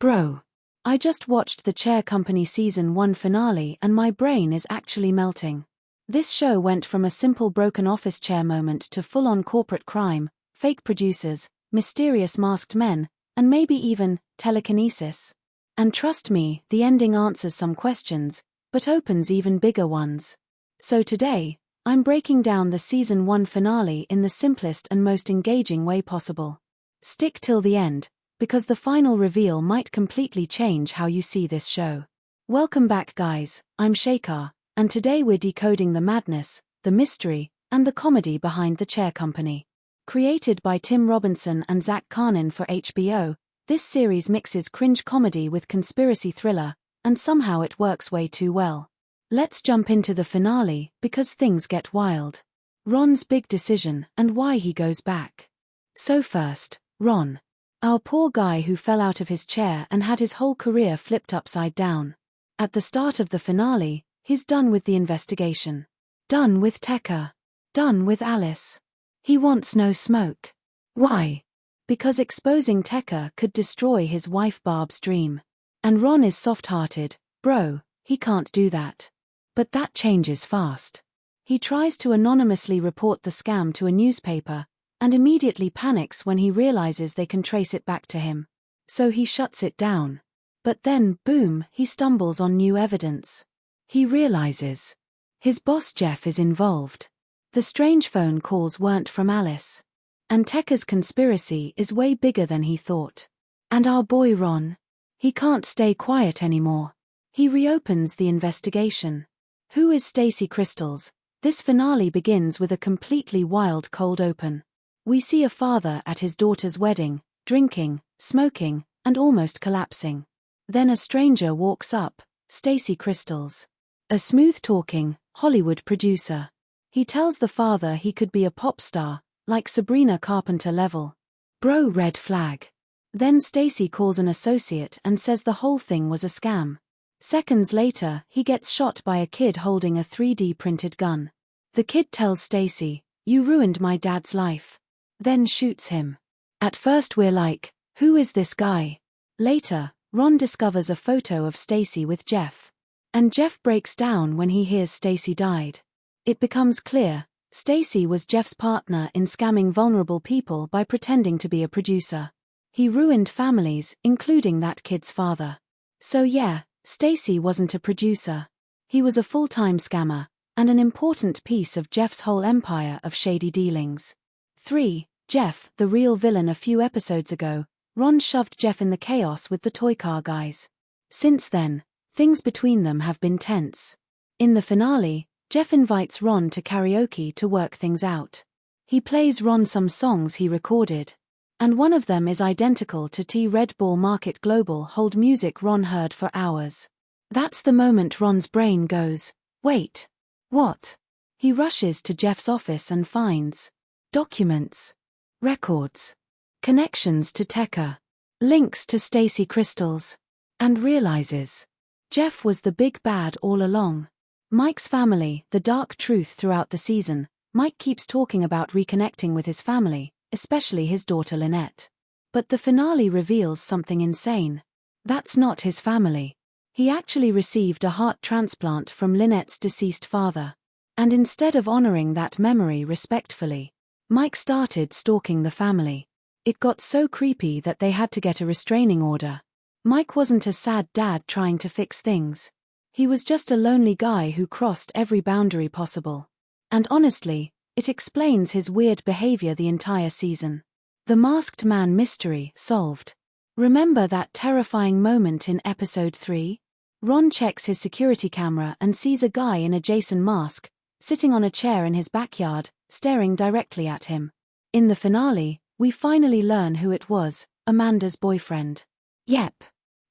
Bro. I just watched the Chair Company Season 1 finale and my brain is actually melting. This show went from a simple broken office chair moment to full-on corporate crime, fake producers, mysterious masked men, and maybe even telekinesis. And trust me, the ending answers some questions, but opens even bigger ones. So today, I'm breaking down the Season 1 finale in the simplest and most engaging way possible. Stick till the end, because the final reveal might completely change how you see this show. Welcome back guys, I'm Shekar, and today we're decoding the madness, the mystery, and the comedy behind the Chair Company. Created by Tim Robinson and Zach Carnin for HBO, this series mixes cringe comedy with conspiracy thriller, and somehow it works way too well. Let's jump into the finale, because things get wild. Ron's big decision and why he goes back. So first, Ron. Our poor guy who fell out of his chair and had his whole career flipped upside down. At the start of the finale, he's done with the investigation. Done with Tekka. Done with Alice. He wants no smoke. Why? Because exposing Tekka could destroy his wife Barb's dream. And Ron is soft-hearted, bro, he can't do that. But that changes fast. He tries to anonymously report the scam to a newspaper, and immediately panics when he realizes they can trace it back to him. So he shuts it down. But then, boom, he stumbles on new evidence. He realizes his boss Jeff is involved. The strange phone calls weren't from Alice. And Tekka's conspiracy is way bigger than he thought. And our boy Ron, he can't stay quiet anymore. He reopens the investigation. Who is Stacy Crystals? This finale begins with a completely wild cold open. We see a father at his daughter's wedding, drinking, smoking, and almost collapsing. Then a stranger walks up, Stacy Crystals. A smooth-talking, Hollywood producer. He tells the father he could be a pop star, like Sabrina Carpenter level. Bro, red flag. Then Stacy calls an associate and says the whole thing was a scam. Seconds later, he gets shot by a kid holding a 3D printed gun. The kid tells Stacy, "You ruined my dad's life." Then shoots him. At first we're like, who is this guy? Later, Ron discovers a photo of Stacy with Jeff. And Jeff breaks down when he hears Stacy died. It becomes clear, Stacy was Jeff's partner in scamming vulnerable people by pretending to be a producer. He ruined families, including that kid's father. So yeah, Stacy wasn't a producer. He was a full-time scammer, and an important piece of Jeff's whole empire of shady dealings. 3. Jeff, the real villain. A few episodes ago, Ron shoved Jeff in the chaos with the toy car guys. Since then, things between them have been tense. In the finale, Jeff invites Ron to karaoke to work things out. He plays Ron some songs he recorded. And one of them is identical to Red Bull Market Global hold music Ron heard for hours. That's the moment Ron's brain goes, wait. What? He rushes to Jeff's office and finds documents, records, connections to Tekka, links to Stacy Crystals, and realizes Jeff was the big bad all along. Mike's family, the dark truth throughout the season. Mike keeps talking about reconnecting with his family, especially his daughter Lynette. But the finale reveals something insane. That's not his family. He actually received a heart transplant from Lynette's deceased father. And instead of honoring that memory respectfully, Mike started stalking the family. It got so creepy that they had to get a restraining order. Mike wasn't a sad dad trying to fix things. He was just a lonely guy who crossed every boundary possible. And honestly, it explains his weird behavior the entire season. The masked man mystery solved. Remember that terrifying moment in episode 3? Ron checks his security camera and sees a guy in a Jason mask, sitting on a chair in his backyard, staring directly at him. In the finale, we finally learn who it was, Amanda's boyfriend. Yep.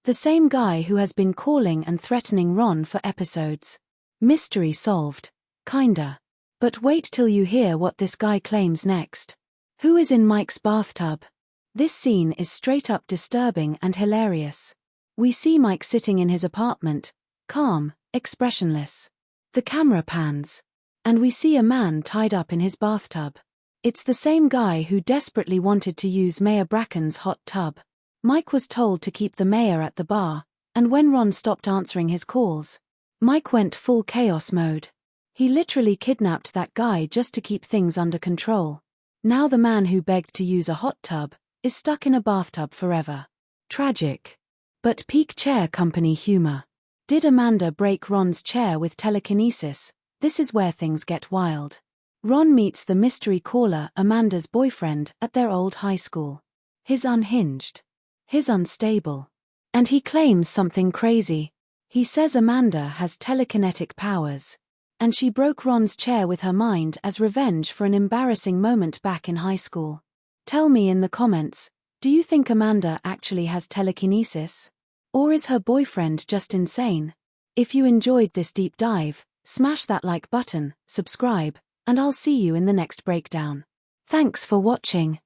The same guy who has been calling and threatening Ron for episodes. Mystery solved. Kinda. But wait till you hear what this guy claims next. Who is in Mike's bathtub? This scene is straight up disturbing and hilarious. We see Mike sitting in his apartment, calm, expressionless. The camera pans. And we see a man tied up in his bathtub. It's the same guy who desperately wanted to use Mayor Bracken's hot tub. Mike was told to keep the mayor at the bar, and when Ron stopped answering his calls, Mike went full chaos mode. He literally kidnapped that guy just to keep things under control. Now the man who begged to use a hot tub is stuck in a bathtub forever. Tragic. But peak chair company humor. Did Amanda break Ron's chair with telekinesis? This is where things get wild. Ron meets the mystery caller, Amanda's boyfriend, at their old high school. He's unhinged. He's unstable. And he claims something crazy. He says Amanda has telekinetic powers. And she broke Ron's chair with her mind as revenge for an embarrassing moment back in high school. Tell me in the comments, do you think Amanda actually has telekinesis? Or is her boyfriend just insane? If you enjoyed this deep dive, smash that like button, subscribe, and I'll see you in the next breakdown. Thanks for watching.